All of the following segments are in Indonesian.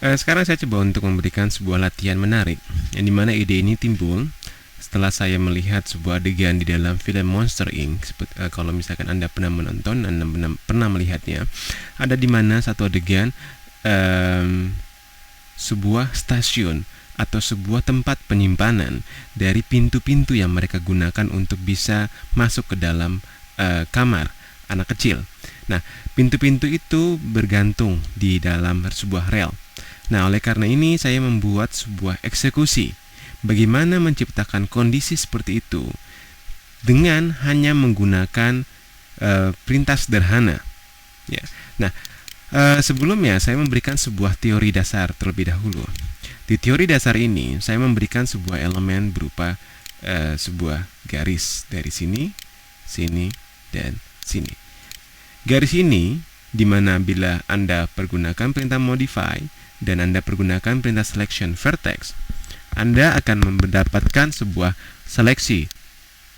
Sekarang saya coba untuk memberikan sebuah latihan menarik, yang dimana ide ini timbul setelah saya melihat sebuah adegan di dalam film Monster Inc. Kalau misalkan Anda pernah menonton, Anda pernah melihatnya, ada di mana satu adegan sebuah stasiun atau sebuah tempat penyimpanan dari pintu-pintu yang mereka gunakan untuk bisa masuk ke dalam kamar anak kecil. Nah, pintu-pintu itu bergantung di dalam sebuah rel. Nah, oleh karena ini saya membuat sebuah eksekusi. Bagaimana menciptakan kondisi seperti itu dengan hanya menggunakan perintah sederhana. Ya. Nah, sebelumnya saya memberikan sebuah teori dasar terlebih dahulu. Di teori dasar ini saya memberikan sebuah elemen berupa sebuah garis dari sini, sini, dan sini. Garis ini dimana bila Anda pergunakan perintah modify dan Anda pergunakan perintah selection vertex, Anda akan mendapatkan sebuah seleksi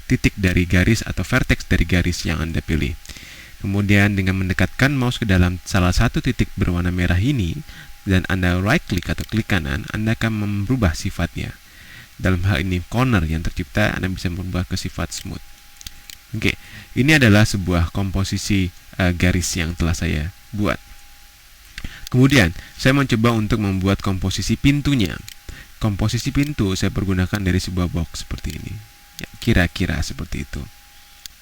titik dari garis atau vertex dari garis yang Anda pilih. Kemudian dengan mendekatkan mouse ke dalam salah satu titik berwarna merah ini dan Anda right click atau klik kanan, Anda akan merubah sifatnya. Dalam hal ini corner yang tercipta, Anda bisa merubah ke sifat smooth. Oke, ini adalah sebuah komposisi garis yang telah saya buat. Kemudian, saya mencoba untuk membuat komposisi pintunya. Komposisi pintu saya pergunakan dari sebuah box seperti ini. Ya, kira-kira seperti itu.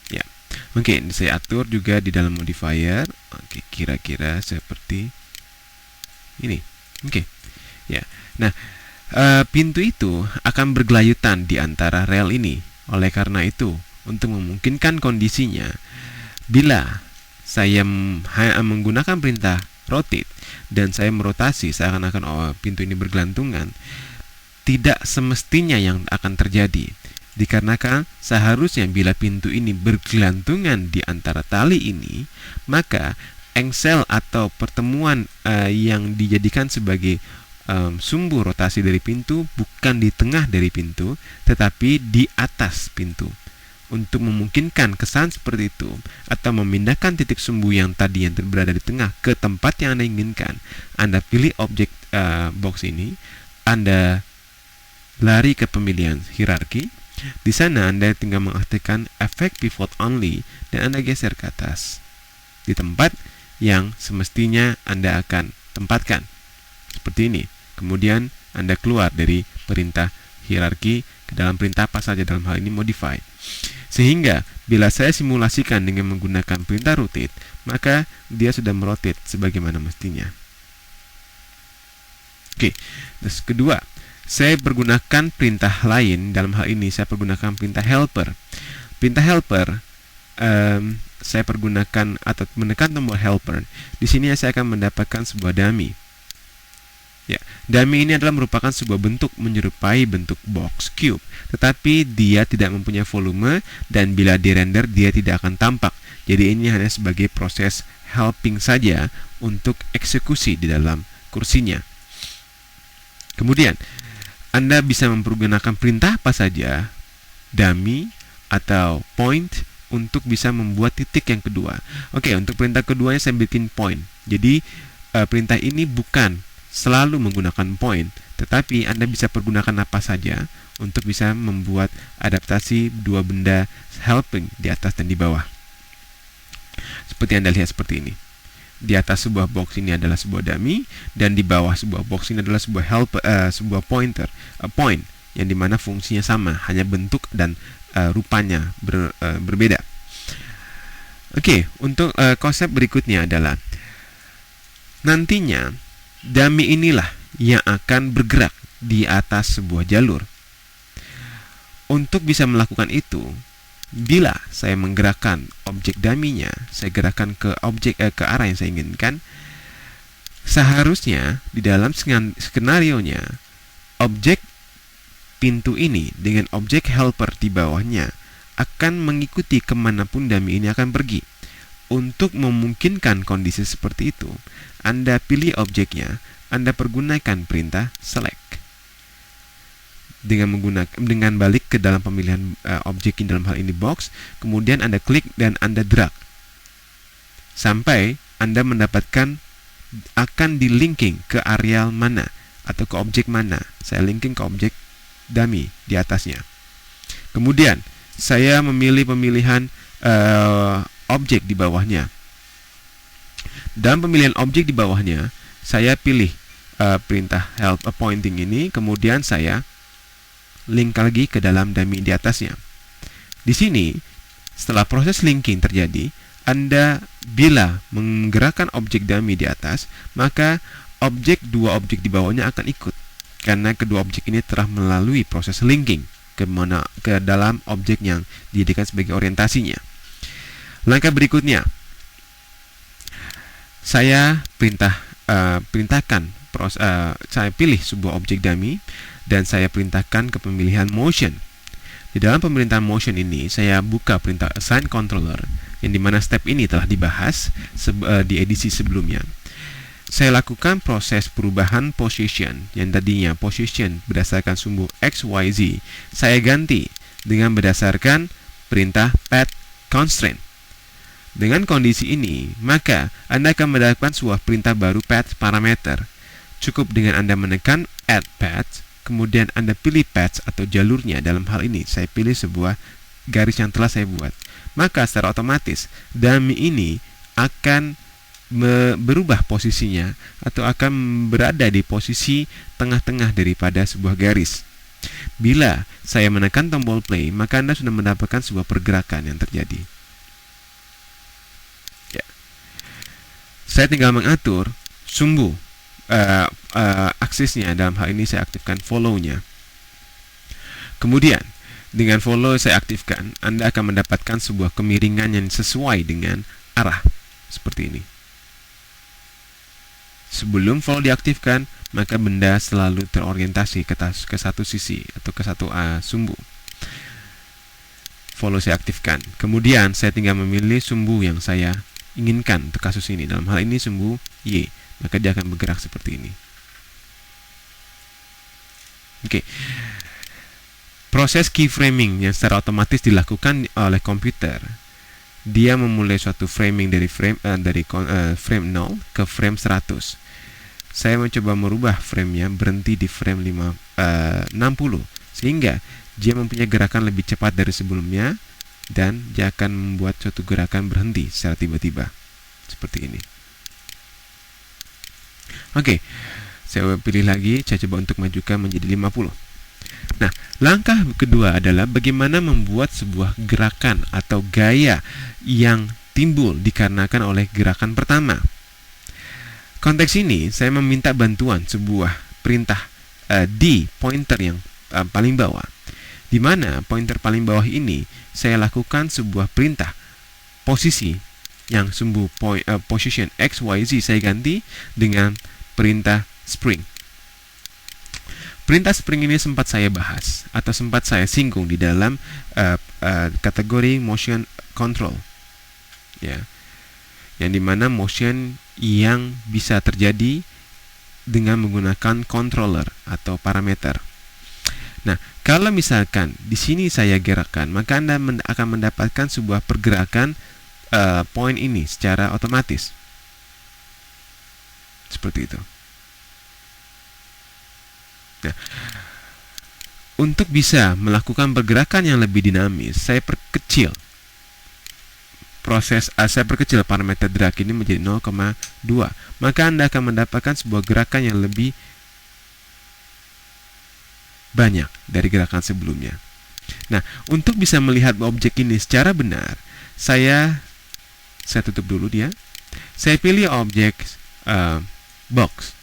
Ya. Oke, saya atur juga di dalam modifier. Oke, kira-kira seperti ini. Oke. Ya. Nah, pintu itu akan bergelayutan di antara rel ini. Oleh karena itu, untuk memungkinkan kondisinya, bila saya menggunakan perintah rotate dan saya merotasi seakan-akan pintu ini bergelantungan, tidak semestinya yang akan terjadi. Dikarenakan seharusnya bila pintu ini bergelantungan di antara tali ini, maka engsel atau pertemuan yang dijadikan sebagai sumbu rotasi dari pintu bukan di tengah dari pintu, tetapi di atas pintu. Untuk memungkinkan kesan seperti itu atau memindahkan titik sumbu yang tadi yang berada di tengah ke tempat yang Anda inginkan, Anda pilih objek box ini, Anda lari ke pemilihan hierarki. Di sana Anda tinggal mengaktifkan efek pivot only dan Anda geser ke atas di tempat yang semestinya Anda akan tempatkan. Seperti ini. Kemudian Anda keluar dari perintah hierarki ke dalam perintah apa saja, dalam hal ini modify. Sehingga bila saya simulasikan dengan menggunakan perintah rotate, maka dia sudah merotate sebagaimana mestinya. Oke, terus kedua, saya pergunakan perintah lain. Dalam hal ini saya pergunakan perintah helper. Perintah helper saya pergunakan atau menekan tombol helper. Di sini saya akan mendapatkan sebuah dummy. Ya, dummy ini adalah merupakan sebuah bentuk menyerupai bentuk box cube, tetapi dia tidak mempunyai volume dan bila dirender dia tidak akan tampak. Jadi ini hanya sebagai proses helping saja untuk eksekusi di dalam kursinya. Kemudian Anda bisa mempergunakan perintah apa saja, dummy atau point, untuk bisa membuat titik yang kedua. Oke, untuk perintah keduanya saya bikin point. Jadi perintah ini bukan selalu menggunakan point, tetapi Anda bisa pergunakan apa saja untuk bisa membuat adaptasi dua benda helping di atas dan di bawah. Seperti Anda lihat seperti ini. Di atas sebuah box ini adalah sebuah dummy dan di bawah sebuah box ini adalah sebuah sebuah pointer, point, yang dimana fungsinya sama, hanya bentuk dan rupanya berbeda. Oke, untuk konsep berikutnya adalah nantinya dummy inilah yang akan bergerak di atas sebuah jalur. Untuk bisa melakukan itu, bila saya menggerakkan objek dummy-nya, saya gerakkan ke objek ke arah yang saya inginkan, seharusnya di dalam skenario-nya objek pintu ini dengan objek helper di bawahnya akan mengikuti kemanapun dummy ini akan pergi. Untuk memungkinkan kondisi seperti itu, Anda pilih objeknya, Anda pergunakan perintah select. Dengan balik ke dalam pemilihan objek dalam hal ini box, kemudian Anda klik dan Anda drag sampai Anda mendapatkan akan di-linking ke areal mana atau ke objek mana. Saya linking ke objek dummy di atasnya. Kemudian saya memilih pemilihan objek di bawahnya. Dalam pemilihan objek di bawahnya, saya pilih perintah help pointing ini, kemudian saya link lagi ke dalam dummy di atasnya. Di sini, setelah proses linking terjadi, Anda bila menggerakkan objek dummy di atas, maka dua objek di bawahnya akan ikut, karena kedua objek ini telah melalui proses linking ke dalam objek yang dijadikan sebagai orientasinya. Langkah berikutnya, saya saya pilih sebuah objek dummy dan saya perintahkan ke pemilihan motion. Di dalam pemerintahan motion ini, saya buka perintah assign controller, yang dimana step ini telah dibahas di edisi sebelumnya. Saya lakukan proses perubahan position, yang tadinya position berdasarkan sumbu X, Y, Z. Saya ganti dengan berdasarkan perintah path constraint. Dengan kondisi ini, maka Anda akan mendapatkan sebuah perintah baru path parameter. Cukup dengan Anda menekan add path, kemudian Anda pilih path atau jalurnya. Dalam hal ini, saya pilih sebuah garis yang telah saya buat. Maka secara otomatis, dummy ini akan berubah posisinya atau akan berada di posisi tengah-tengah daripada sebuah garis. Bila saya menekan tombol play, maka Anda sudah mendapatkan sebuah pergerakan yang terjadi. Ya. Saya tinggal mengatur sumbu aksesnya. Dalam hal ini saya aktifkan follow-nya. Kemudian dengan follow saya aktifkan, Anda akan mendapatkan sebuah kemiringan yang sesuai dengan arah seperti ini. Sebelum follow diaktifkan, maka benda selalu terorientasi ke satu sisi atau ke satu sumbu. Follow saya aktifkan. Kemudian saya tinggal memilih sumbu yang saya inginkan untuk kasus ini. Dalam hal ini sumbu Y, maka dia akan bergerak seperti ini. Oke. Proses keyframing yang secara otomatis dilakukan oleh komputer. Dia memulai suatu framing dari frame 0 ke frame 100. Saya mencoba merubah framenya berhenti di frame 60 sehingga dia mempunyai gerakan lebih cepat dari sebelumnya, dan dia akan membuat suatu gerakan berhenti secara tiba-tiba seperti ini. Oke, saya pilih lagi, saya coba untuk majukan menjadi 50. Nah, langkah kedua adalah bagaimana membuat sebuah gerakan atau gaya yang timbul dikarenakan oleh gerakan pertama. Konteks ini, saya meminta bantuan sebuah perintah di pointer yang paling bawah, di mana pointer paling bawah ini saya lakukan sebuah perintah posisi yang sumbu position X, Y, Z saya ganti dengan perintah spring. Perintah spring ini sempat saya bahas atau sempat saya singgung di dalam kategori motion control, ya, yang dimana motion yang bisa terjadi dengan menggunakan controller atau parameter. Nah, kalau misalkan di sini saya gerakkan, maka Anda akan mendapatkan sebuah pergerakan poin ini secara otomatis. Seperti itu. Nah, untuk bisa melakukan pergerakan yang lebih dinamis, saya perkecil saya perkecil parameter drag ini menjadi 0,2. Maka Anda akan mendapatkan sebuah gerakan yang lebih banyak dari gerakan sebelumnya. Nah, untuk bisa melihat objek ini secara benar, saya tutup dulu dia. Saya pilih objek box.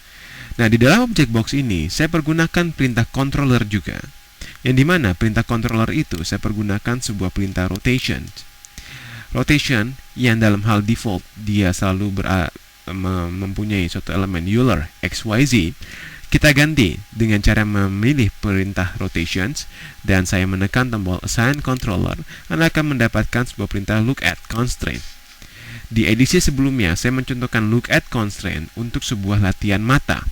Nah, di dalam objek box ini saya pergunakan perintah controller juga, yang dimana perintah controller itu saya pergunakan sebuah perintah rotation. Rotation yang dalam hal default dia selalu mempunyai suatu elemen Euler XYZ. Kita ganti dengan cara memilih perintah rotations dan saya menekan tombol assign controller. Anda akan mendapatkan sebuah perintah look at constraint. Di edisi sebelumnya saya mencontohkan look at constraint untuk sebuah latihan mata.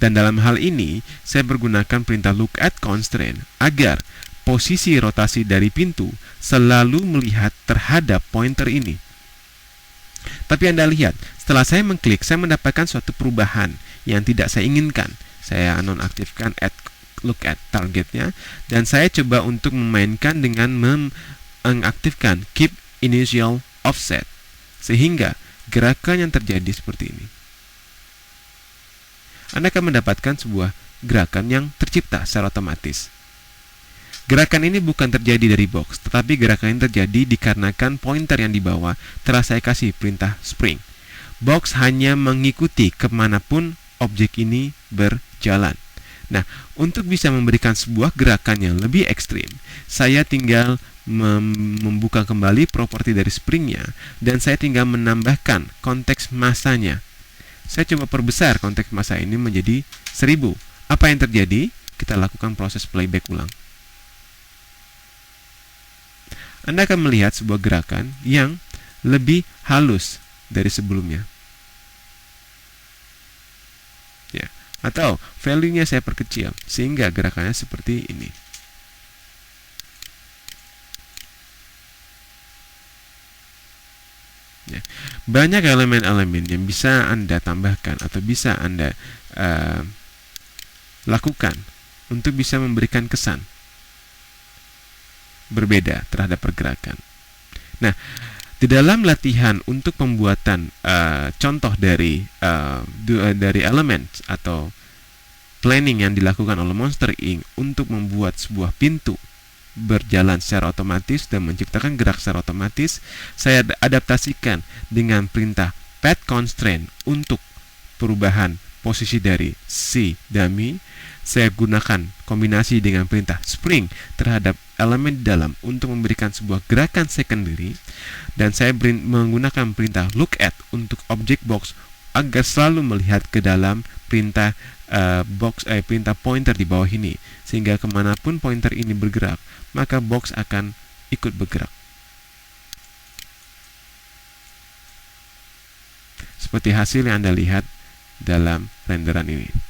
Dan dalam hal ini saya menggunakan perintah look at constraint agar posisi rotasi dari pintu selalu melihat terhadap pointer ini. Tapi Anda lihat, setelah saya mengklik, saya mendapatkan suatu perubahan yang tidak saya inginkan. Saya nonaktifkan look at targetnya, dan saya coba untuk memainkan dengan mengaktifkan keep initial offset, sehingga gerakan yang terjadi seperti ini. Anda akan mendapatkan sebuah gerakan yang tercipta secara otomatis. Gerakan ini bukan terjadi dari box, tetapi gerakan ini terjadi dikarenakan pointer yang di bawah telah saya kasih perintah spring. Box hanya mengikuti kemanapun objek ini berjalan. Nah, untuk bisa memberikan sebuah gerakan yang lebih ekstrim, saya tinggal membuka kembali properti dari springnya, dan saya tinggal menambahkan konteks masanya. Saya coba perbesar konteks masa ini menjadi 1000. Apa yang terjadi? Kita lakukan proses playback ulang. Anda akan melihat sebuah gerakan yang lebih halus dari sebelumnya. Ya, atau value-nya saya perkecil sehingga gerakannya seperti ini. Ya. Banyak elemen-elemen yang bisa Anda tambahkan atau bisa Anda lakukan untuk bisa memberikan kesan berbeda terhadap pergerakan. Nah, di dalam latihan untuk pembuatan contoh dari elemen atau planning yang dilakukan oleh Monster Inc. untuk membuat sebuah pintu berjalan secara otomatis dan menciptakan gerak secara otomatis, saya adaptasikan dengan perintah path constraint untuk perubahan posisi dari si dummy. Saya gunakan kombinasi dengan perintah spring terhadap elemen di dalam untuk memberikan sebuah gerakan secondary, dan saya menggunakan perintah look at untuk objek box agar selalu melihat ke dalam perintah perintah pointer di bawah ini, sehingga kemanapun pointer ini bergerak, maka box akan ikut bergerak. Seperti hasil yang Anda lihat dalam renderan ini.